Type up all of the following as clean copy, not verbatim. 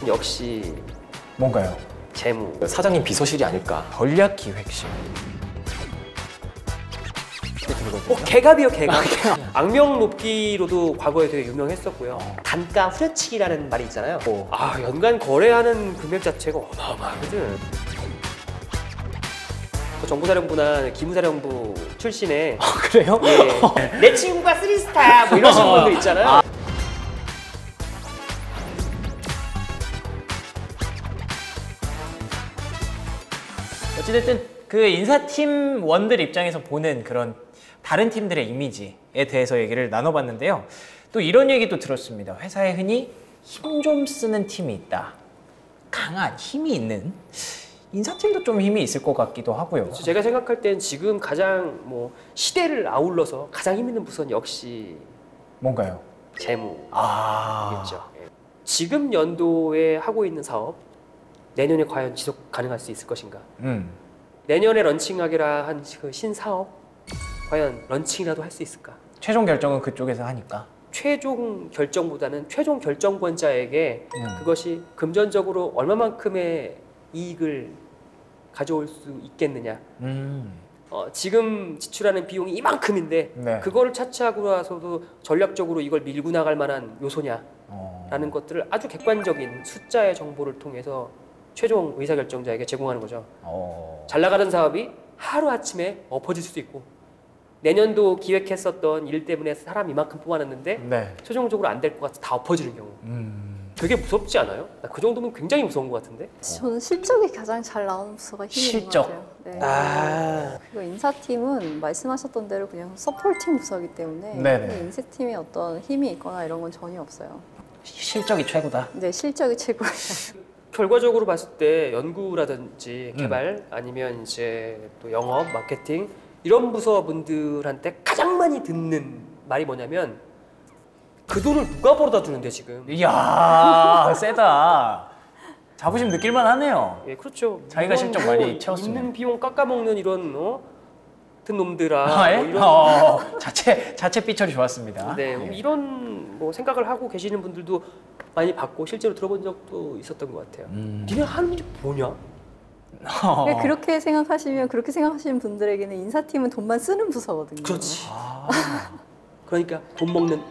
역시 뭔가요? 재무. 사장님 비서실이 아닐까. 전략기획실. 개갑이요, 개갑. 악명 높기로도 과거에 되게 유명했었고요. 단가 후려치기라는 말이 있잖아요. 연간 거래하는 금액 자체가 어마어마하거든. 정보사령부나 기무사령부 출신의 그래요? 예, 내 친구가 3스타 뭐 이러시는 분들 있잖아요. 어찌됐든 그 인사팀 원들 입장에서 보는 그런 다른 팀들의 이미지에 대해서 얘기를 나눠봤는데요. 또 이런 얘기도 들었습니다. 회사에 흔히 힘 좀 쓰는 팀이 있다. 강한 힘이 있는 인사팀도 좀 힘이 있을 것 같기도 하고요. 제가 생각할 땐 지금 가장 뭐 시대를 아울러서 가장 힘 있는 부서는 역시 뭔가요? 재무겠죠. 지금 연도에 하고 있는 사업 내년에 과연 지속 가능할 수 있을 것인가? 내년에 런칭하기라 한 그 신사업 과연 런칭이라도 할 수 있을까? 최종 결정은 그쪽에서 하니까. 최종 결정보다는 최종 결정권자에게 그것이 금전적으로 얼마만큼의 이익을 가져올 수 있겠느냐. 지금 지출하는 비용이 이만큼인데 네. 그거를 차치하고 나서도 전략적으로 이걸 밀고 나갈 만한 요소냐라는 것들을 아주 객관적인 숫자의 정보를 통해서 최종 의사결정자에게 제공하는 거죠. 잘 나가는 사업이 하루아침에 엎어질 수도 있고 내년도 기획했었던 일 때문에 사람 이만큼 뽑아놨는데 네. 최종적으로 안 될 것 같아서 다 엎어지는 경우. 되게 무섭지 않아요? 그 정도면 굉장히 무서운 것 같은데? 저는 실적이 가장 잘 나오는 부서가 힘이 있는 것 같아요. 네. 그리고 인사팀은 말씀하셨던 대로 그냥 서포팅 부서이기 때문에 인사팀이 어떤 힘이 있거나 이런 건 전혀 없어요. 실적이 최고다. 네, 실적이 최고예요. 결과적으로 봤을 때 연구라든지 개발 아니면 이제 또 영업, 마케팅 이런 부서분들한테 가장 많이 듣는 말이 뭐냐면 그 돈을 누가 벌어다 주는데 지금. 이야 세다. 자부심 느낄만 하네요. 예, 그렇죠. 자기가 실적 많이 채웠으면. 있는 비용 깎아먹는 이런 같은 놈들아. 이런 자체 삐처리 좋았습니다. 네, 이런 뭐 생각을 하고 계시는 분들도 많이 봤고 실제로 들어본 적도 있었던 것 같아요. 니네 하는 게 뭐냐? 그렇게 생각하시면 그렇게 생각하시는 분들에게는 인사팀은 돈만 쓰는 부서거든요. 그렇지. 그러니까 돈 먹는.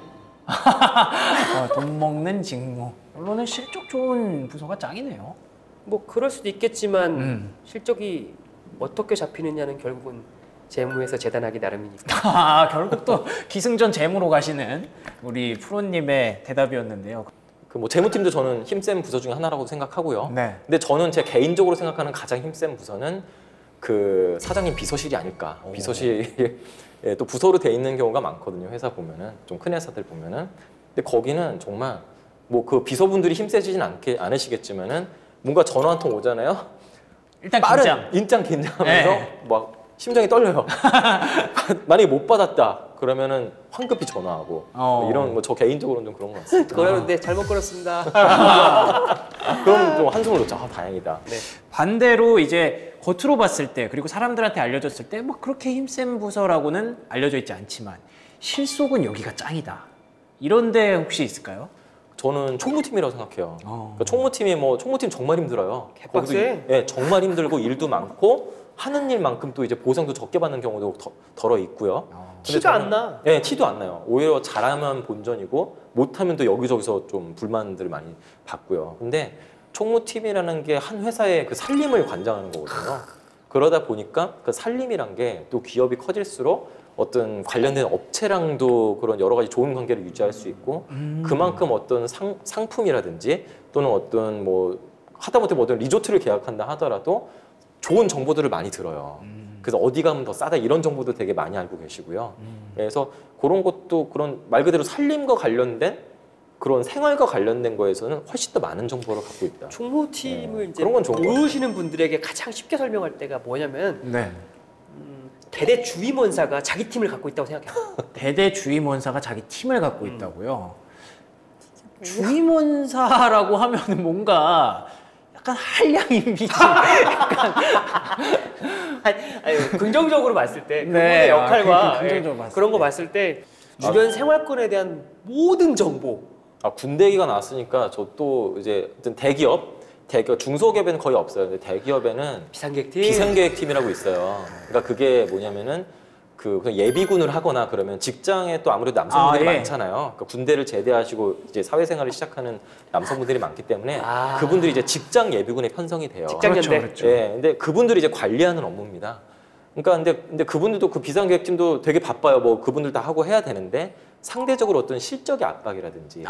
돈 먹는 직무. 물론은 실적 좋은 부서가 짱이네요. 뭐 그럴 수도 있겠지만 실적이 어떻게 잡히느냐는 결국은 재무에서 재단하기 나름이니까. 결국 또 기승전 재무로 가시는 우리 프로님의 대답이었는데요. 그 뭐 재무팀도 저는 힘센 부서 중에 하나라고 생각하고요. 네. 근데 저는 제 개인적으로 생각하는 가장 힘센 부서는 그 사장님 비서실이 아닐까. 비서실에 또 부서로 돼 있는 경우가 많거든요. 회사 보면은 좀 큰 회사들 보면은. 근데 거기는 정말 뭐 그 비서분들이 힘세지진 않으시겠지만은 뭔가 전화 한 통 오잖아요. 일단 긴장하면서 막 심장이 떨려요. 만약에 못 받았다 그러면은 황급히 전화하고 이런 뭐 저 개인적으로는 좀 그런 것 같습니다. 그러는데 잘못 걸었습니다. 그럼 좀 한숨을 놓자. 다행이다. 네. 반대로 이제 겉으로 봤을 때 그리고 사람들한테 알려졌을 때 뭐 그렇게 힘센 부서라고는 알려져 있지 않지만 실속은 여기가 짱이다. 이런데 혹시 있을까요? 저는 총무팀이라고 생각해요. 그러니까 총무팀 정말 힘들어요. 개빡세. 예, 정말 힘들고 일도 많고 하는 일만큼 또 이제 보상도 적게 받는 경우도 덜어 있고요. 티가 안 나. 네, 티도 안 나요. 오히려 잘하면 본전이고 못하면 또 여기저기서 좀 불만들을 많이 받고요. 근데 총무팀이라는 게 한 회사의 그 살림을 관장하는 거거든요. 그러다 보니까 그 살림이란 게 또 기업이 커질수록 어떤 관련된 업체랑도 그런 여러 가지 좋은 관계를 유지할 수 있고 그만큼 어떤 상품이라든지 또는 어떤 뭐 하다못해 뭐 어떤 리조트를 계약한다 하더라도 좋은 정보들을 많이 들어요. 그래서 어디 가면 더 싸다 이런 정보도 되게 많이 알고 계시고요. 그래서 그런 것도 그런 말 그대로 살림과 관련된 그런 생활과 관련된 거에서는 훨씬 더 많은 정보를 갖고 있다. 총무팀을 이제 그런 건 좋은 모르시는 분들에게 가장 쉽게 설명할 때가 뭐냐면 대대 주임원사가 자기 팀을 갖고 있다고 생각해요. 대대 주임원사가 자기 팀을 갖고 있다고요? 주임원사라고 하면 뭔가 약간 한량 이미지. 아니, 긍정적으로 봤을 때 그분의 역할과 긍정적으로 봤을 그런 거 때. 봤을 때 주변 생활권에 대한 모든 정보 군대 얘기가 나왔으니까 저 또 이제 어떤 대기업 중소기업에는 거의 없어요. 근데 대기업에는 비상계획팀이라고 있어요. 그러니까 그게 뭐냐면은 그냥 예비군을 하거나 그러면 직장에 또 아무래도 남성분들이 많잖아요. 그러니까 군대를 제대하시고 이제 사회생활을 시작하는 남성분들이 많기 때문에 그분들이 이제 직장 예비군에 편성이 돼요. 직장연대. 그렇죠. 예, 근데 그분들이 이제 관리하는 업무입니다. 그러니까 근데 그분들도 그 비상계획팀도 되게 바빠요. 뭐 그분들 다 하고 해야 되는데 상대적으로 어떤 실적의 압박이라든지,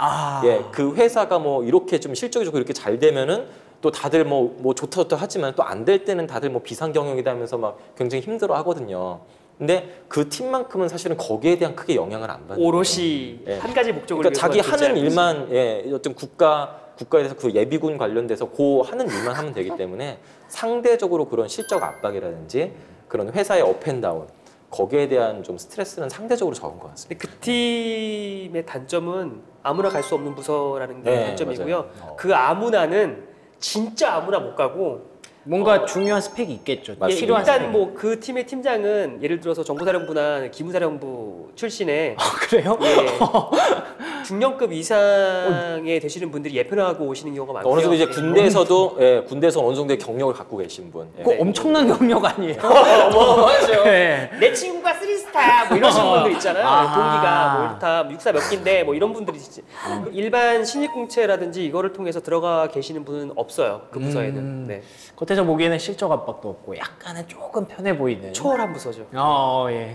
그 회사가 뭐 이렇게 좀 실적이 좋고 이렇게 잘 되면은 또 다들 뭐 좋다 하지만 또 안 될 때는 다들 뭐 비상 경영이다 하면서 막 굉장히 힘들어 하거든요. 근데 그 팀만큼은 사실은 거기에 대한 크게 영향을 안 받는 오롯이 한 가지 목적을 그러니까 자기 하는 일만 어떤 국가에서 그 예비군 관련돼서 그 하는 일만 하면 되기 때문에 상대적으로 그런 실적 압박이라든지 그런 회사의 업앤다운 거기에 대한 좀 스트레스는 상대적으로 적은 것 같습니다. 그 팀의 단점은 아무나 갈 수 없는 부서라는 게 단점이고요. 그 아무나는 진짜 아무나 못 가고 뭔가 중요한 스펙이 있겠죠. 필요한 일단 뭐 그 팀의 팀장은 예를 들어서 정보사령부나 기무사령부 출신의 그래요? 중령급 이상의 되시는 분들이 예편하고 오시는 경우가 많고요. 어느 정도 이제 군대에서 어느 정도의 경력을 갖고 계신 분. 그거 엄청난 경력 아니에요? 맞죠. 내 친구가 3스타 뭐 이러시는 분들 있잖아요. 동기가 뭐 1타, 육사 몇 기인데 뭐 이런 분들이 일반 신입공채라든지 이거를 통해서 들어가 계시는 분은 없어요. 그 부서에는. 네. 겉에서 보기에는 실적 압박도 없고 약간은 조금 편해 보이는 초월한 부서죠.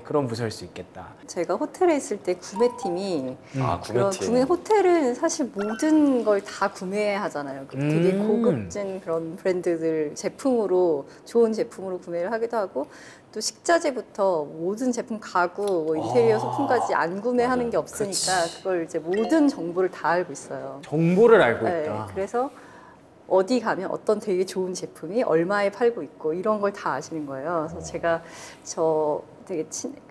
그런 부서일 수 있겠다. 제가 호텔에 있을 때 구매팀이 구매팀. 호텔은 사실 모든 걸 다 구매하잖아요. 되게 고급진 그런 브랜드들 제품으로 좋은 제품으로 구매를 하기도 하고 또 식자재부터 모든 제품 가구, 뭐 인테리어 소품까지 안 구매하는 게 없으니까 그걸 이제 모든 정보를 다 알고 있어요. 정보를 알고 있다. 그래서 어디 가면 어떤 되게 좋은 제품이 얼마에 팔고 있고 이런 걸 다 아시는 거예요. 그래서 저 되게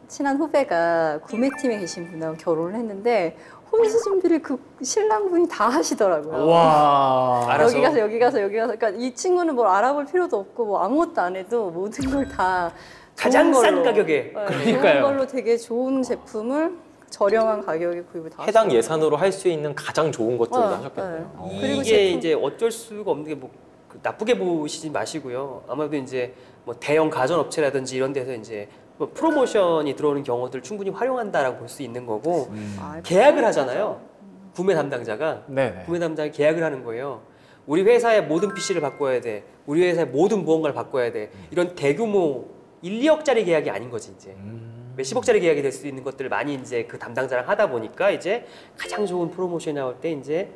친한 후배가 구매팀에 계신 분하고 결혼을 했는데 혼수 준비를 그 신랑분이 다 하시더라고요. 와. 여기 가서. 그러니까 이 친구는 뭘 알아볼 필요도 없고 뭐 아무것도 안 해도 모든 걸 다 가장 싼 가격에. 그러니까요. 좋은 걸로 되게 좋은 제품을 저렴한 가격에 구입을 다 해당 하시더라고요. 예산으로 할 수 있는 가장 좋은 것들을 하셨겠네요. 그리고 이게 이제 어쩔 수가 없는 게 뭐 나쁘게 보시지 마시고요. 아마도 이제 뭐 대형 가전업체라든지 이런 데서 이제 뭐 프로모션이 들어오는 경우들 충분히 활용한다라고 볼 수 있는 거고 계약을 하잖아요. 구매 담당자가 구매 담당이 계약을 하는 거예요. 우리 회사의 모든 PC를 바꿔야 돼. 우리 회사의 모든 무언가를 바꿔야 돼. 이런 대규모 1, 2억짜리 계약이 아닌 거지 이제. 몇십억짜리 계약이 될 수 있는 것들을 많이 이제 그 담당자랑 하다 보니까 이제 가장 좋은 프로모션이 나올 때 이제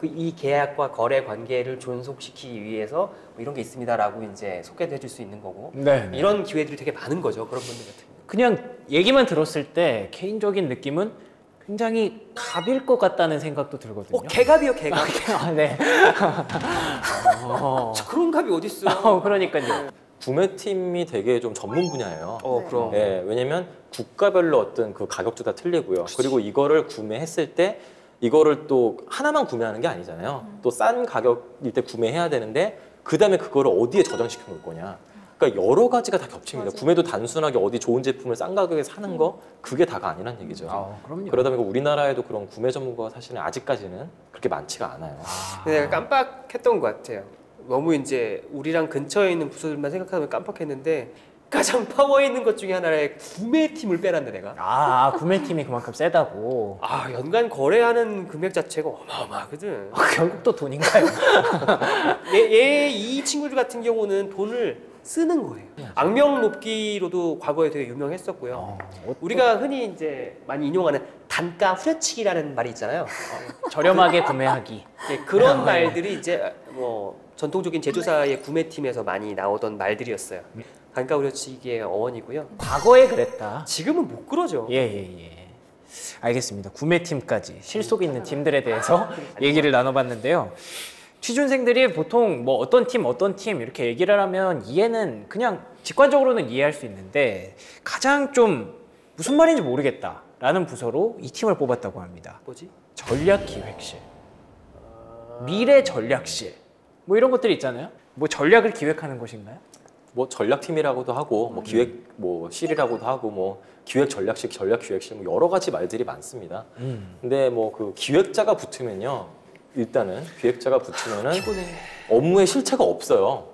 이 계약과 거래 관계를 존속시키기 위해서 뭐 이런 게 있습니다라고 이제 소개도 해줄 수 있는 거고 이런 기회들이 되게 많은 거죠. 그런 분들 같은 경우. 그냥 얘기만 들었을 때 개인적인 느낌은 굉장히 갑일 것 같다는 생각도 들거든요. 개갑이요, 개갑. 네. 그런 갑이 어디 있어? 그러니까요. 구매팀이 되게 좀 전문 분야예요. 그럼. 왜냐면 국가별로 어떤 그 가격도 다 틀리고요. 그리고 이거를 구매했을 때 이거를 또 하나만 구매하는 게 아니잖아요. 또 싼 가격일 때 구매해야 되는데 그 다음에 그거를 어디에 저장시켜 놓을 거냐. 그러니까 여러 가지가 다 겹칩니다. 구매도 단순하게 어디 좋은 제품을 싼 가격에 사는 거 그게 다가 아니란 얘기죠. 그럼요. 그러다 보니까 우리나라에도 그런 구매 전문가가 사실은 아직까지는 그렇게 많지가 않아요. 근데 내가 깜빡했던 것 같아요. 너무 이제 우리랑 근처에 있는 부서들만 생각하면 깜빡했는데 가장 파워 있는 것 중에 하나의 구매팀을 빼놨네 내가. 구매팀이 그만큼 세다고. 연간 거래하는 금액 자체가 어마어마하거든. 결국 또 돈인가요? 이 친구들 같은 경우는 돈을 쓰는 거예요. 악명 높기로도 과거에 되게 유명했었고요. 우리가 흔히 이제 많이 인용하는 단가 후려치기라는 말이 있잖아요. 저렴하게 구매하기. 그런 말들이 이제 전통적인 제조사의 구매팀에서 많이 나오던 말들이었어요. 단가 후려치기의 어원이고요. 과거에 그랬다. 지금은 못 그러죠. 알겠습니다. 구매팀까지 실속 있는 팀들에 대해서 얘기를 나눠봤는데요. 취준생들이 보통 뭐 어떤 팀 이렇게 얘기를 하면 이해는 그냥 직관적으로는 이해할 수 있는데 가장 좀 무슨 말인지 모르겠다라는 부서로 이 팀을 뽑았다고 합니다. 뭐지? 전략기획실, 미래전략실 뭐 이런 것들이 있잖아요. 뭐 전략을 기획하는 곳인가요? 뭐 전략팀이라고도 하고 뭐 기획 뭐 실이라고도 하고 뭐 기획 전략실, 전략 기획실 뭐 여러 가지 말들이 많습니다. 근데 뭐 그 기획자가 붙으면요, 일단은 기획자가 붙으면은 업무에 실체가 없어요.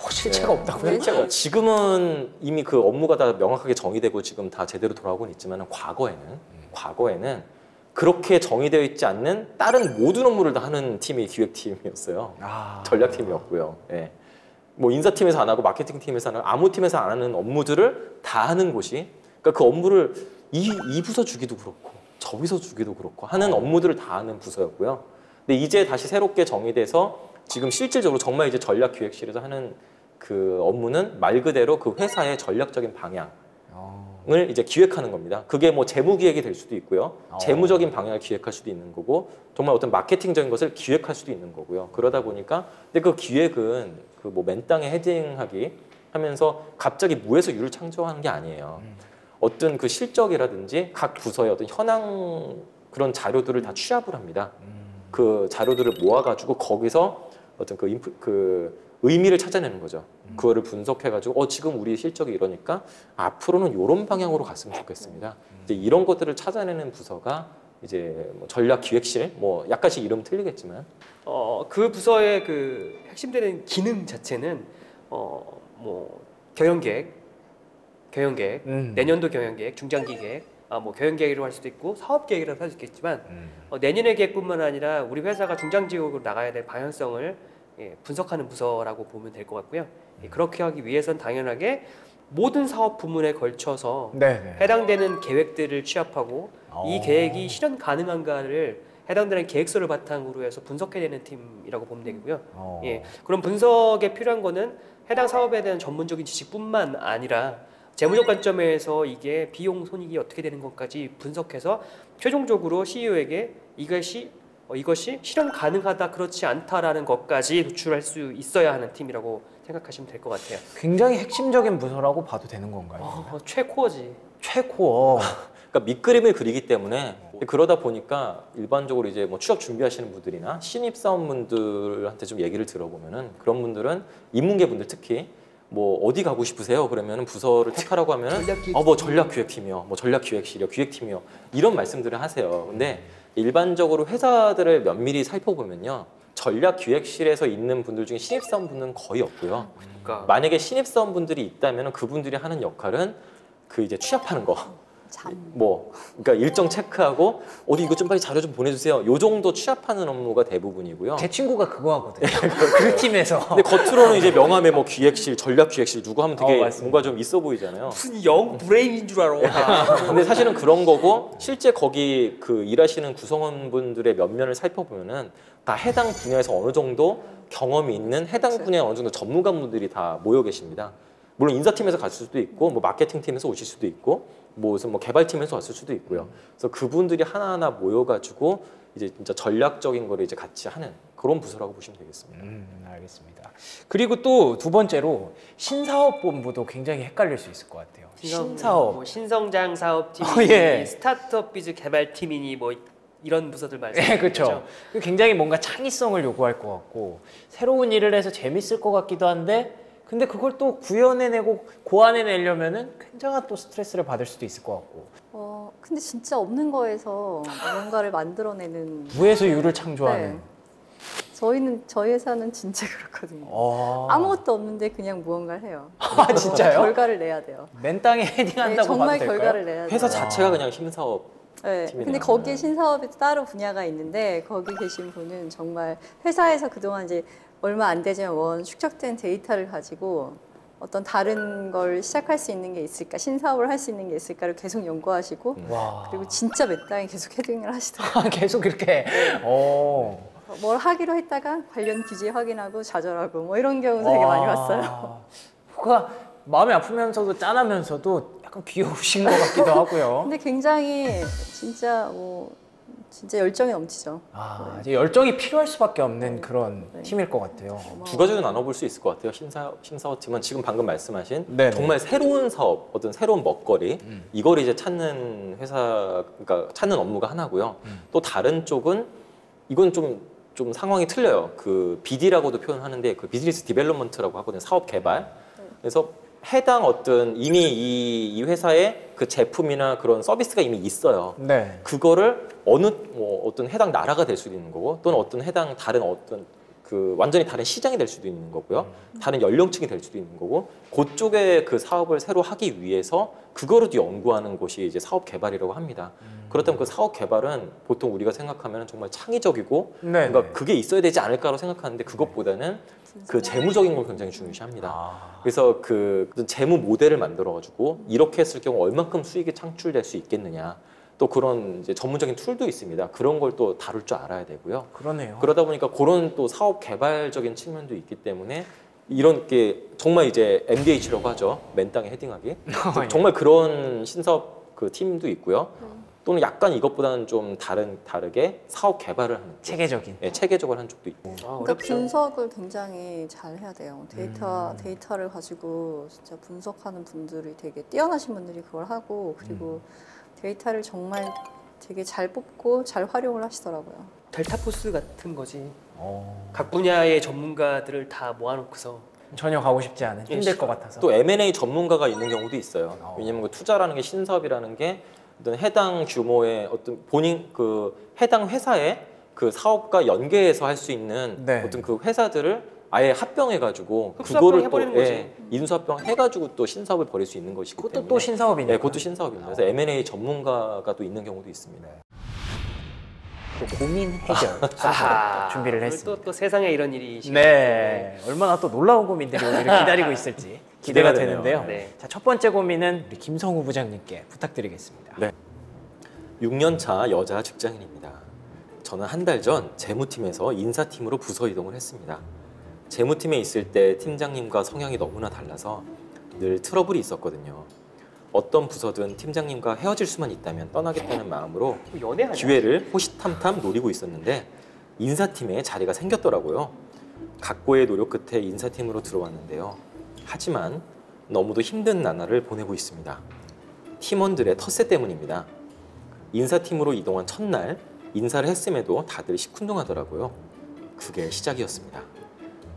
실체가 없다고요? 지금은 이미 그 업무가 다 명확하게 정의되고 지금 다 제대로 돌아가고 있지만 과거에는 그렇게 정의되어 있지 않는 다른 모든 업무를 다 하는 팀이 기획팀이었어요. 전략팀이었고요. 예. 뭐 인사팀에서 안 하고 마케팅팀에서 안 하고 아무 팀에서 안 하는 업무들을 다 하는 곳이, 그러니까 그 업무를 이 부서 주기도 그렇고 저 부서 주기도 그렇고 하는 업무들을 다 하는 부서였고요. 근데 이제 다시 새롭게 정의돼서 지금 실질적으로 정말 이제 전략기획실에서 하는 그 업무는 말 그대로 그 회사의 전략적인 방향을 이제 기획하는 겁니다. 그게 뭐 재무기획이 될 수도 있고요. 재무적인 방향을 기획할 수도 있는 거고, 정말 어떤 마케팅적인 것을 기획할 수도 있는 거고요. 그러다 보니까 근데 그 기획은 그 뭐 맨땅에 헤딩하기 하면서 갑자기 무에서 유를 창조하는 게 아니에요. 어떤 그 실적이라든지 각 부서의 어떤 현황 그런 자료들을 다 취합을 합니다. 그 자료들을 모아가지고 거기서 어떤 그 의미를 찾아내는 거죠. 그거를 분석해가지고 지금 우리 실적이 이러니까 앞으로는 이런 방향으로 갔으면 좋겠습니다. 이제 이런 것들을 찾아내는 부서가 이제 뭐 전략기획실, 뭐 약간씩 이름 틀리겠지만 그 부서의 그 핵심되는 기능 자체는 뭐 경영계획, 내년도 경영계획, 중장기 계획, 뭐 경영계획이라고 할 수도 있고 사업계획이라고 할 수 있겠지만 내년의 계획뿐만 아니라 우리 회사가 중장기적으로 나가야 될 방향성을 분석하는 부서라고 보면 될 것 같고요. 그렇게 하기 위해선 당연하게 모든 사업 부문에 걸쳐서 해당되는 계획들을 취합하고 이 계획이 실현 가능한가를 해당되는 계획서를 바탕으로 해서 분석해야 되는 팀이라고 보면 되고요. 그런 분석에 필요한 거는 해당 사업에 대한 전문적인 지식뿐만 아니라 재무적 관점에서 이게 비용 손익이 어떻게 되는 것까지 분석해서 최종적으로 CEO에게 이것이 실현 가능하다, 그렇지 않다라는 것까지 도출할 수 있어야 하는 팀이라고 생각하시면 될 것 같아요. 굉장히 핵심적인 부서라고 봐도 되는 건가요? 최코어지. 최코어. 그러니까 밑그림을 그리기 때문에 그러다 보니까 일반적으로 이제 뭐 취업 준비하시는 분들이나 신입 사원분들한테 좀 얘기를 들어보면은 그런 분들은 인문계 분들 특히 뭐 어디 가고 싶으세요? 그러면은 부서를 택하라고 하면은 뭐 전략기획팀이요, 뭐 전략기획실이요, 기획팀이요, 이런 말씀들을 하세요. 근데 일반적으로 회사들을 면밀히 살펴보면요, 전략기획실에서 있는 분들 중에 신입사원분들은 거의 없고요. 그러니까. 만약에 신입사원분들이 있다면 그분들이 하는 역할은 그 이제 취합하는 거, 그러니까 일정 체크하고 어디 이거 좀 빨리 자료 좀 보내주세요. 요 정도 취합하는 업무가 대부분이고요. 제 친구가 그거 하거든요. 그 팀에서. 근데 겉으로는 이제 명함에 뭐 기획실, 전략기획실 누구 하면 되게 뭔가 좀 있어 보이잖아요. 무슨 영 브레인인 줄 알아. 근데 사실은 그런 거고, 실제 거기 그 일하시는 구성원분들의 면면을 살펴보면은 다 해당 분야에서 어느 정도 경험이 있는 해당 분야에 어느 정도 전문가분들이 다 모여 계십니다. 물론 인사팀에서 갔을 수도 있고, 뭐 마케팅팀에서 오실 수도 있고, 무슨 뭐 개발팀에서 왔을 수도 있고요. 그래서 그분들이 하나하나 모여가지고 이제 진짜 전략적인 거를 이제 같이 하는 그런 부서라고 보시면 되겠습니다. 알겠습니다. 그리고 또 두 번째로 신사업본부도 굉장히 헷갈릴 수 있을 것 같아요. 신사업, 뭐 신성장 사업팀이니 스타트업 비즈 개발팀이니 뭐 이런 부서들 말씀이시죠? 그렇죠. 굉장히 뭔가 창의성을 요구할 것 같고 새로운 일을 해서 재밌을 것 같기도 한데, 근데 그걸 또 구현해내고 고안해내려면은 굉장한 또 스트레스를 받을 수도 있을 것 같고. 근데 진짜 없는 거에서 뭔가를 만들어내는 무에서 유를 창조하는. 저희 회사는 진짜 그렇거든요. 아무것도 없는데 그냥 무언가를 해요. 진짜요? 결과를 내야 돼요. 맨 땅에 헤딩한다고 정말 봐도 될까요? 결과를 내야 돼요. 회사 자체가 그냥 신사업. 근데 거기에 신사업이 따로 분야가 있는데 거기 계신 분은 정말 회사에서 그동안 이제 얼마 안 되지만 축적된 데이터를 가지고 어떤 다른 걸 시작할 수 있는 게 있을까, 신사업을 할 수 있는 게 있을까를 계속 연구하시고 그리고 진짜 몇 땅에 계속 헤딩을 하시더라고요. 계속 이렇게. 뭘 하기로 했다가 관련 기재 확인하고 좌절하고 뭐 이런 경우 되게 많이 봤어요. 뭔가 마음이 아프면서도 짠하면서도 약간 귀여우신 것 같기도 하고요. 근데 굉장히 진짜 열정이 넘치죠. 이제 열정이 필요할 수밖에 없는 그런 팀일 것 같아요. 두 가지로 나눠볼 수 있을 것 같아요. 신사업팀은 지금 방금 말씀하신 정말 새로운 사업, 어떤 새로운 먹거리, 이걸 이제 찾는 회사, 그러니까 찾는 업무가 하나고요. 또 다른 쪽은 이건 좀 상황이 틀려요. 그 BD라고도 표현하는데 그 비즈니스 디벨롭먼트라고 하거든요. 사업 개발. 그래서 해당 어떤 이미 이 회사의 그 제품이나 그런 서비스가 이미 있어요. 네. 그거를 어느 뭐 어떤 해당 나라가 될 수도 있는 거고 또는 어떤 해당 다른 어떤 그 완전히 다른 시장이 될 수도 있는 거고요. 다른 연령층이 될 수도 있는 거고 그쪽에 그 사업을 새로 하기 위해서 그거를 또 연구하는 곳이 이제 사업 개발이라고 합니다. 그렇다면 그 사업 개발은 보통 우리가 생각하면 정말 창의적이고 네, 뭔가 그게 있어야 되지 않을까라고 생각하는데 그것보다는 그 재무적인 걸 굉장히 중요시합니다. 그래서 그 재무 모델을 만들어가지고 이렇게 했을 경우 얼만큼 수익이 창출될 수 있겠느냐. 또 그런 이제 전문적인 툴도 있습니다. 그런 걸 또 다룰 줄 알아야 되고요. 그러네요. 그러다 보니까 그런 또 사업 개발적인 측면도 있기 때문에 이런 게 정말 이제 MDH라고 하죠. 맨 땅에 헤딩하기. 정말 그런 신사업 그 팀도 있고요. 또는 약간 이것보다는 좀 다르게 사업 개발을 하는 체계적인. 네, 체계적으로 한 쪽도 있고. 그러니까 분석을 굉장히 잘 해야 돼요. 데이터를 가지고 진짜 분석하는 분들이 되게 뛰어나신 분들이 그걸 하고 그리고 데이터를 정말 되게 잘 뽑고 잘 활용을 하시더라고요. 델타포스 같은 거지. 각 분야의 전문가들을 다 모아놓고서 전혀 가고 싶지 않은 힘들 것 같아서. 또 M&A 전문가가 있는 경우도 있어요. 왜냐면 그 투자라는 게 신사업이라는 게 어떤 해당 규모의 어떤 본인 그 해당 회사의 그 사업과 연계해서 할 수 있는 네. 어떤 그 회사들을 아예 합병해가지고 흡수합병 그거를 해버리는 또 거지. 인수합병 해가지고 또 신사업을 벌일 수 있는 것이기 그것도 때문에 또 신사업이니까. 네, 그것도 신사업입니다. 그래서 M&A 전문가가 또 있는 경우도 있습니다. 또 고민 해결 준비를 했습니다. 또 세상에 이런 일이 네, 얼마나 또 놀라운 고민들이 우리를 기다리고 있을지 기대가 되는데요. 네. 자, 첫 번째 고민은 우리 김성우 부장님께 부탁드리겠습니다. 네. 6년 차 여자 직장인입니다. 저는 한 달 전 재무팀에서 인사팀으로 부서 이동을 했습니다. 재무팀에 있을 때 팀장님과 성향이 너무나 달라서 늘 트러블이 있었거든요. 어떤 부서든 팀장님과 헤어질 수만 있다면 떠나겠다는 마음으로 연애하냐? 기회를 호시탐탐 노리고 있었는데 인사팀에 자리가 생겼더라고요. 각고의 노력 끝에 인사팀으로 들어왔는데요. 하지만 너무도 힘든 나날을 보내고 있습니다. 팀원들의 텃세 때문입니다. 인사팀으로 이동한 첫날 인사를 했음에도 다들 시큰둥하더라고요. 그게 시작이었습니다.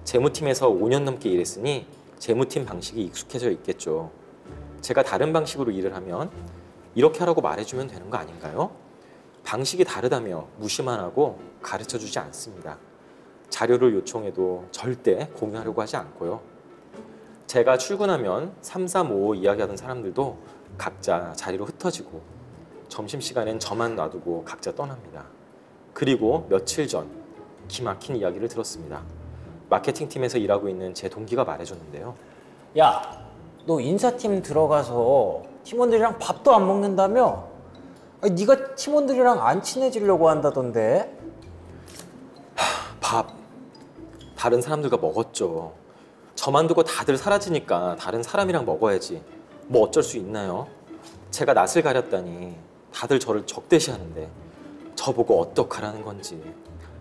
재무팀에서 5년 넘게 일했으니 재무팀 방식이 익숙해져 있겠죠. 제가 다른 방식으로 일을 하면 이렇게 하라고 말해주면 되는 거 아닌가요? 방식이 다르다며 무시만 하고 가르쳐주지 않습니다. 자료를 요청해도 절대 공유하려고 하지 않고요. 제가 출근하면 3, 4, 5 이야기하던 사람들도 각자 자리로 흩어지고 점심시간엔 저만 놔두고 각자 떠납니다. 그리고 며칠 전 기막힌 이야기를 들었습니다. 마케팅팀에서 일하고 있는 제 동기가 말해줬는데요. 야, 너 인사팀 들어가서 팀원들이랑 밥도 안 먹는다며? 아니, 네가 팀원들이랑 안 친해지려고 한다던데? 밥 다른 사람들과 먹었죠. 저만 두고 다들 사라지니까 다른 사람이랑 먹어야지. 뭐 어쩔 수 있나요? 제가 낯을 가렸다니 다들 저를 적대시하는데 저보고 어떡하라는 건지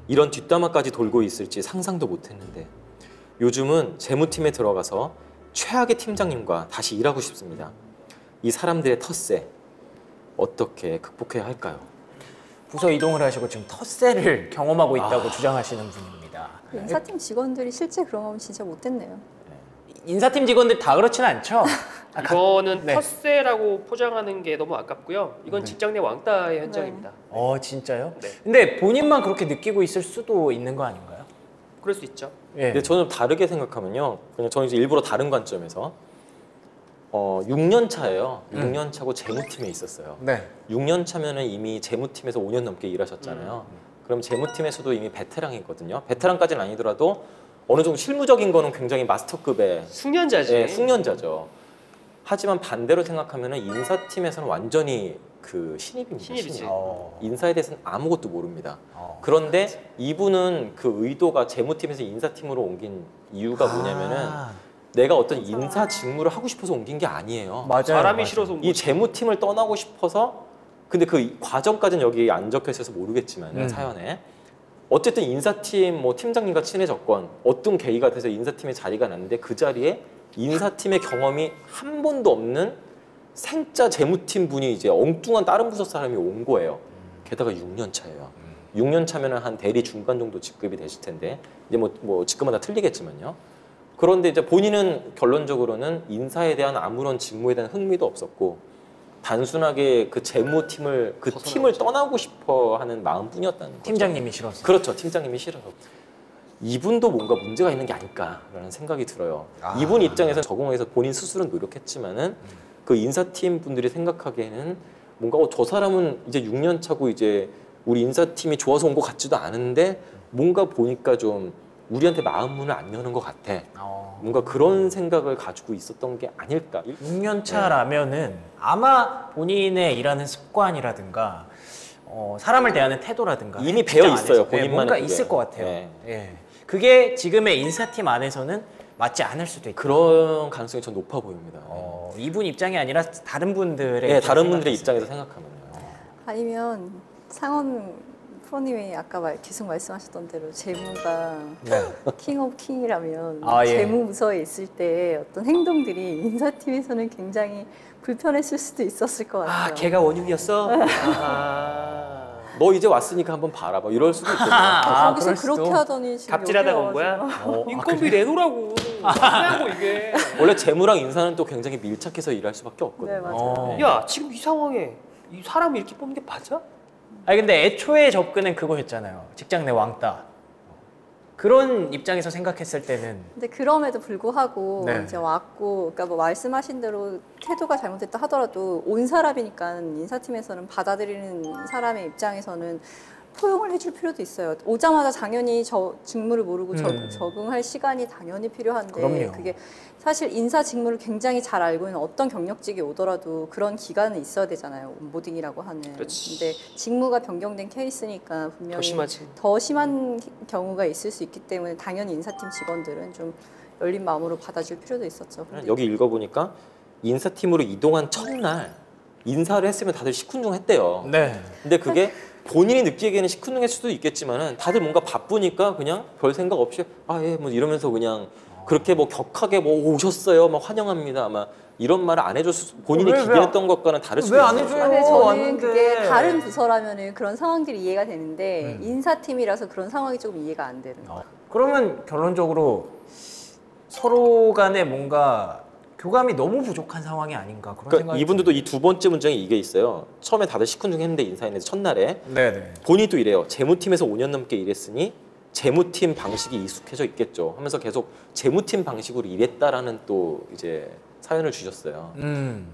이런 뒷담화까지 돌고 있을지 상상도 못했는데 요즘은 재무팀에 들어가서 최악의 팀장님과 다시 일하고 싶습니다. 이 사람들의 텃세 어떻게 극복해야 할까요? 부서 이동을 하시고 지금 텃세를 경험하고 있다고 주장하시는 분입니다. 인사팀 직원들이 실제 그런 거면 진짜 못됐네요. 인사팀 직원들 다 그렇진 않죠? 이거는 네. 텃세라고 포장하는 게 너무 아깝고요. 이건 직장 내 왕따의 현장입니다. 진짜요? 네. 근데 본인만 그렇게 느끼고 있을 수도 있는 거 아닌가요? 그럴 수 있죠. 예. 근데 저는 다르게 생각하면요. 그냥 저는 이제 일부러 다른 관점에서 6년 차예요. 6년 차고 재무팀에 있었어요. 네. 6년 차면은 이미 재무팀에서 5년 넘게 일하셨잖아요. 그럼 재무팀에서도 이미 베테랑이거든요. 베테랑까지는 아니더라도 어느 정도 실무적인 거는 굉장히 마스터급의 숙련자지. 네, 숙련자죠. 하지만 반대로 생각하면은 인사팀에서는 완전히 그 신입입니다. 신입이지. 신입. 인사에 대해서는 아무것도 모릅니다. 그런데 이분은 그 의도가 재무팀에서 인사팀으로 옮긴 이유가 뭐냐면은 내가 어떤 인사 직무를 하고 싶어서 옮긴 게 아니에요. 맞아요. 사람이 싫어서 온 이 거지. 재무팀을 떠나고 싶어서 근데 그 과정까지는 여기 안 적혀 있어서 모르겠지만 사연에 어쨌든 인사팀 뭐 팀장님과 친해졌건 어떤 계기가 돼서 인사팀에 자리가 났는데 그 자리에 인사팀의 경험이 한 번도 없는 생짜 재무팀 분이 이제 엉뚱한 다른 부서 사람이 온 거예요. 게다가 6년 차예요. 6년 차면은 한 대리 중간 정도 직급이 되실 텐데 이제 뭐 직급마다 틀리겠지만요. 그런데 이제 본인은 결론적으로는 인사에 대한 아무런 직무에 대한 흥미도 없었고 단순하게 그 재무팀을 그 팀을 떠나고 싶어 하는 마음뿐이었다는 거죠. 팀장님이 싫어서. 그렇죠. 팀장님이 싫어서. 이분도 뭔가 문제가 있는 게 아닐까라는 생각이 들어요. 이분 입장에서 적응해서 본인 스스로는 노력했지만은 그 인사팀 분들이 생각하기에는 뭔가 저 사람은 이제 6년 차고 이제 우리 인사팀이 좋아서 온 것 같지도 않은데 뭔가 보니까 좀 우리한테 마음 문을 안 여는 것 같아. 뭔가 그런 생각을 가지고 있었던 게 아닐까. 6년 차라면은 아마 본인의 일하는 습관이라든가 사람을 대하는 태도라든가 이미 배어 있어요. 본인만의 뭔가 있을 것 같아요. 네. 예. 그게 지금의 인사팀 안에서는 맞지 않을 수도 있고 그런 가능성이 전 높아 보입니다. 이분 입장이 아니라 다른 분들의 네, 다른 분들의 입장에서 생각하면요. 아니면 상원 프로님이 아까 계속 말씀하셨던 대로 재무가 킹 오브 킹이라면 재무 부서에 있을 때 어떤 행동들이 인사팀에서는 굉장히 불편했을 수도 있었을 것 같아요. 걔가 원흉이었어? 너 이제 왔으니까 한번 봐라. 뭐 이럴 수도 있겠네. 거기서 그렇게 하더니 지금 갑질하다가 온 거야? 인건비 내놓으라고. 하냐고 이게. 원래 재무랑 인사는 또 굉장히 밀착해서 일할 수밖에 없거든요. 네, 맞아요. 야, 지금 이 상황에 이 사람을 이렇게 뽑는 게 맞아? 아니 근데 애초에 접근은 그거였잖아요. 직장 내 왕따. 그런 입장에서 생각했을 때는 근데 그럼에도 불구하고 네. 이제 왔고 그러니까 뭐 말씀하신 대로 태도가 잘못됐다 하더라도 온 사람이니까 인사팀에서는 받아들이는 사람의 입장에서는 포용을 해줄 필요도 있어요. 오자마자 당연히 직무를 모르고 적응할 시간이 당연히 필요한데 그럼요. 그게 사실 인사 직무를 굉장히 잘 알고 있는 어떤 경력직이 오더라도 그런 기간은 있어야 되잖아요. 온보딩이라고 하는. 그렇지. 근데 직무가 변경된 케이스니까 분명히 더 심한 경우가 있을 수 있기 때문에 당연히 인사팀 직원들은 좀 열린 마음으로 받아줄 필요도 있었죠. 근데 여기 읽어보니까 인사팀으로 이동한 첫날 인사를 했으면 다들 시큰둥했대요. 네. 근데 그게 본인이 느끼기에는 시큰둥할 수도 있겠지만은 다들 뭔가 바쁘니까 그냥 별 생각 없이 예 뭐 이러면서 그냥 그렇게 뭐 격하게 뭐 오셨어요 막 환영합니다 아마 이런 말을 안 해줬을 본인이 기대했던 것과는 다를 수도 왜 안 있어요. 해줘요? 근데 저는 왔는데. 그게 다른 부서라면은 그런 상황들이 이해가 되는데 인사팀이라서 그런 상황이 조금 이해가 안 되는 거예요. 그러면 결론적으로 서로 간에 뭔가 교감이 너무 부족한 상황이 아닌가 그런 그러니까 생각이 이분들도 이 두 번째 문장에 이게 있어요. 처음에 다들 시큰둥했는데 인사했는데 첫날에 네네. 본인도 이래요. 재무팀에서 5년 넘게 일했으니 재무팀 방식이 익숙해져 있겠죠 하면서 계속 재무팀 방식으로 일했다라는 또 이제 사연을 주셨어요.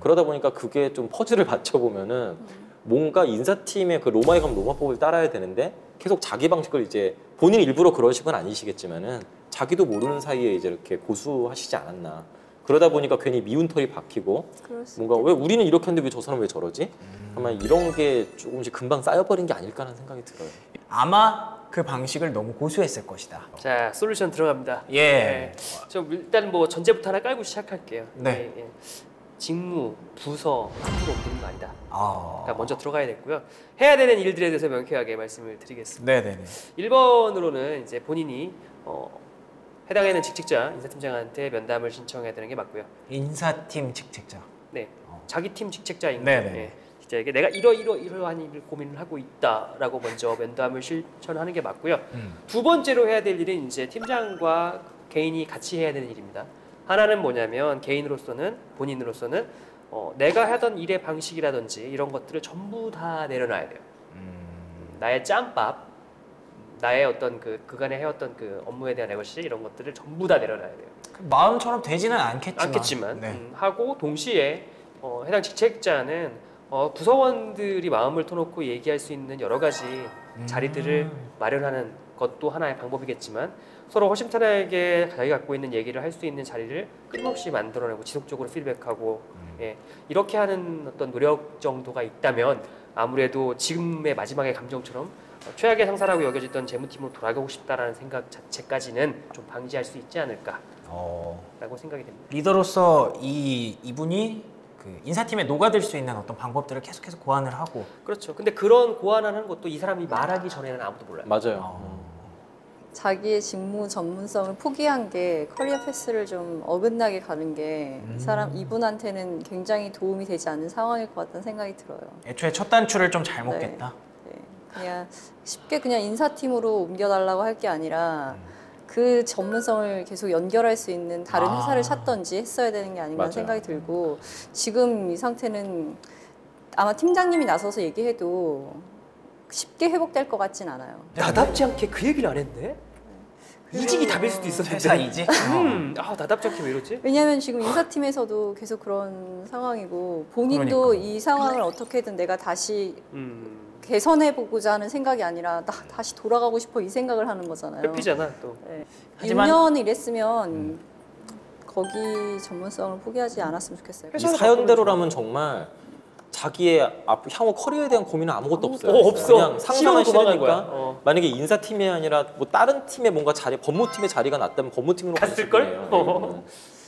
그러다 보니까 그게 좀 퍼즐을 맞춰보면은 뭔가 인사팀의 그 로마에 가면 로마법을 따라야 되는데 계속 자기 방식을 이제 본인 일부러 그러신 건 아니시겠지만은 자기도 모르는 사이에 이제 이렇게 고수하시지 않았나. 그러다 보니까 괜히 미운 털이 박히고 뭔가 왜 우리는 이렇게 했는데 왜 저 사람 왜 저러지? 아마 이런 게 조금씩 금방 쌓여버린 게 아닐까 하는 생각이 들어요. 아마 그 방식을 너무 고수했을 것이다. 자, 솔루션 들어갑니다. 예. 네. 좀 일단 뭐 전제부터 하나 깔고 시작할게요. 네. 예. 직무, 부서 함부로 옮기는 거 아니다. 그러니까 먼저 들어가야 됐고요. 해야 되는 일들에 대해서 명쾌하게 말씀을 드리겠습니다. 네네네. 1번으로는 이제 본인이 해당하는 직책자 인사팀장한테 면담을 신청해야 되는 게 맞고요. 인사팀 직책자. 네, 자기 팀 직책자인 네네. 예, 직책에게 내가 이러한 일을 고민을 하고 있다라고 먼저 면담을 실천하는 게 맞고요. 두 번째로 해야 될 일은 이제 팀장과 개인이 같이 해야 되는 일입니다. 하나는 뭐냐면 개인으로서는 본인으로서는 내가 하던 일의 방식이라든지 이런 것들을 전부 다 내려놔야 돼요. 나의 짬밥, 나의 어떤 그간에 해왔던 그 업무에 대한 레거시 이런 것들을 전부 다 내려놔야 돼요. 마음처럼 되지는 않겠지만. 네. 하고 동시에 해당 직책자는 부서원들이 마음을 터놓고 얘기할 수 있는 여러 가지 자리들을 마련하는 것도 하나의 방법이겠지만 서로 허심탄회하게 자기가 갖고 있는 얘기를 할 수 있는 자리를 끊임없이 만들어내고 지속적으로 피드백하고 예, 이렇게 하는 어떤 노력 정도가 있다면 아무래도 지금의 마지막의 감정처럼 최악의 상사라고 여겨지던 재무팀으로 돌아가고 싶다라는 생각 자체까지는 좀 방지할 수 있지 않을까라고 생각이 됩니다. 리더로서 이분이 그 인사팀에 녹아들 수 있는 어떤 방법들을 계속해서 고안을 하고. 그렇죠. 근데 그런 고안하는 것도 이 사람이 말하기 전에는 아무도 몰라요. 맞아요. 자기의 직무 전문성을 포기한 게 커리어 패스를 좀 어긋나게 가는 게 이분한테는 굉장히 도움이 되지 않는 상황일 것 같다는 생각이 들어요. 애초에 첫 단추를 좀 잘못 깼다. 그냥 쉽게 그냥 인사팀으로 옮겨달라고 할 게 아니라 그 전문성을 계속 연결할 수 있는 다른 아. 회사를 찾던지 했어야 되는 게 아닌가 맞아요. 생각이 들고 지금 이 상태는 아마 팀장님이 나서서 얘기해도 쉽게 회복될 것 같진 않아요. 나답지 않게 그 얘기를 안 했네. 이직이 답일 수도 있었는데. 회사 이직? 나답지 않게 왜 이러지? 왜냐하면 지금 인사팀에서도 계속 그런 상황이고 본인도 그러니까. 이 상황을 어떻게든 내가 다시 음. 개선해보고자 하는 생각이 아니라 나 다시 돌아가고 싶어 이 생각을 하는 거잖아요. 회피잖아 또. 네. 하지만- 6년 일했으면 거기 전문성을 포기하지 않았으면 좋겠어요. 이 사연대로라면 정말 자기의 향후 커리어에 대한 고민은 아무것도 없어요. 없어. 그냥 상상은 싫어도 도망간 싫으니까 거야. 만약에 인사팀이 아니라 뭐 다른 팀에 뭔가 법무팀의 자리가 났다면 법무팀으로 갔을 걸? 갔을 거예요.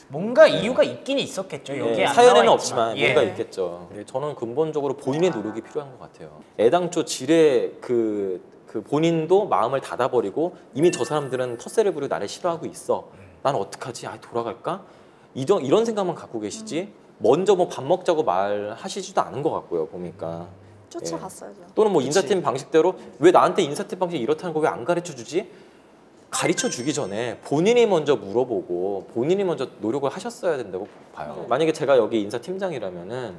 뭔가 이유가 있긴 있었겠죠. 여기에 예, 안 사연에는 나와 없지만 있지만. 뭔가 예. 있겠죠. 저는 근본적으로 본인의 노력이 필요한 것 같아요. 애당초 질에 그 본인도 마음을 닫아버리고 이미 저 사람들은 텃세를 부리고 나를 싫어하고 있어. 난 어떡하지? 돌아갈까? 이런 생각만 갖고 계시지 먼저 뭐 밥 먹자고 말하시지도 않은 것 같고요. 보니까. 쫓아갔어야죠. 또는 뭐 인사팀 방식대로 왜 나한테 인사팀 방식이 이렇다는 거 왜 안 가르쳐주지? 가르쳐주기 전에 본인이 먼저 물어보고 본인이 먼저 노력을 하셨어야 된다고 봐요. 만약에 제가 여기 인사팀장이라면은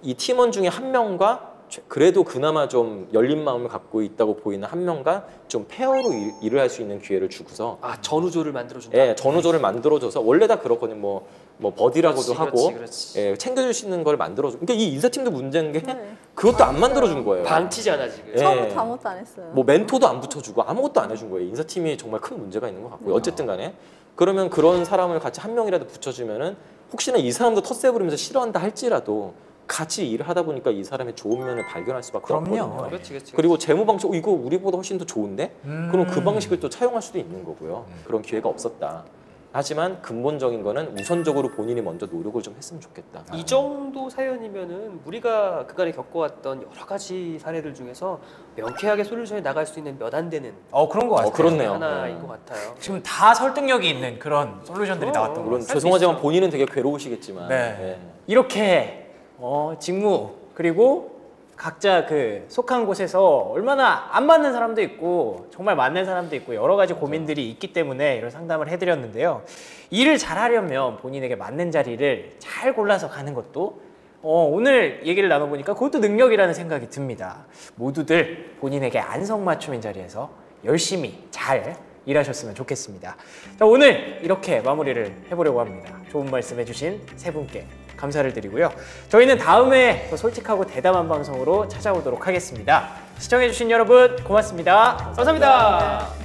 이 팀원 중에 한 명과 그래도 그나마 좀 열린 마음을 갖고 있다고 보이는 한 명과 좀 페어로 일을 할 수 있는 기회를 주고서 전우조를 만들어준다. 예, 전우조를 만들어줘서 원래 다 그렇거든요. 뭐 버디라고도 하고 그렇지. 예, 챙겨줄 수 있는 걸 만들어줘. 그러니까 이 인사팀도 문제인 게 네. 그것도 안 만들어준 거예요. 방치잖아 지금. 예. 처음부터 아무것도 안 했어요. 뭐 멘토도 안 붙여주고 아무것도 안 해준 거예요. 인사팀이 정말 큰 문제가 있는 것 같고요. 어쨌든 간에 그러면 그런 사람을 같이 한 명이라도 붙여주면은 혹시나 이 사람도 텃세 부리면서 싫어한다 할지라도 같이 일을 하다 보니까 이 사람의 좋은 면을 발견할 수밖에 그럼요. 없거든요. 그렇지. 그리고 재무 방식 이거 우리보다 훨씬 더 좋은데? 그럼 그 방식을 또 차용할 수도 있는 거고요. 그런 기회가 없었다. 하지만 근본적인 거는 우선적으로 본인이 먼저 노력을 좀 했으면 좋겠다. 이 정도 사연이면은 우리가 그간에 겪어왔던 여러 가지 사례들 중에서 명쾌하게 솔루션이 나갈 수 있는 몇 안 되는 그런 것 같아요. 그렇네요. 하나인 네. 것 같아요. 지금 다 설득력이 있는 그런 솔루션들이 나왔던 것 물론 같아요. 죄송하지만 본인은 되게 괴로우시겠지만 네. 이렇게 직무 그리고 각자 속한 곳에서 얼마나 안 맞는 사람도 있고 정말 맞는 사람도 있고 여러 가지 고민들이 있기 때문에 이런 상담을 해드렸는데요. 일을 잘하려면 본인에게 맞는 자리를 잘 골라서 가는 것도 오늘 얘기를 나눠보니까 그것도 능력이라는 생각이 듭니다. 모두들 본인에게 안성맞춤인 자리에서 열심히 잘 일하셨으면 좋겠습니다. 자, 오늘 이렇게 마무리를 해보려고 합니다. 좋은 말씀 해주신 세 분께 감사를 드리고요. 저희는 다음에 더 솔직하고 대담한 방송으로 찾아오도록 하겠습니다. 시청해주신 여러분 고맙습니다. 감사합니다.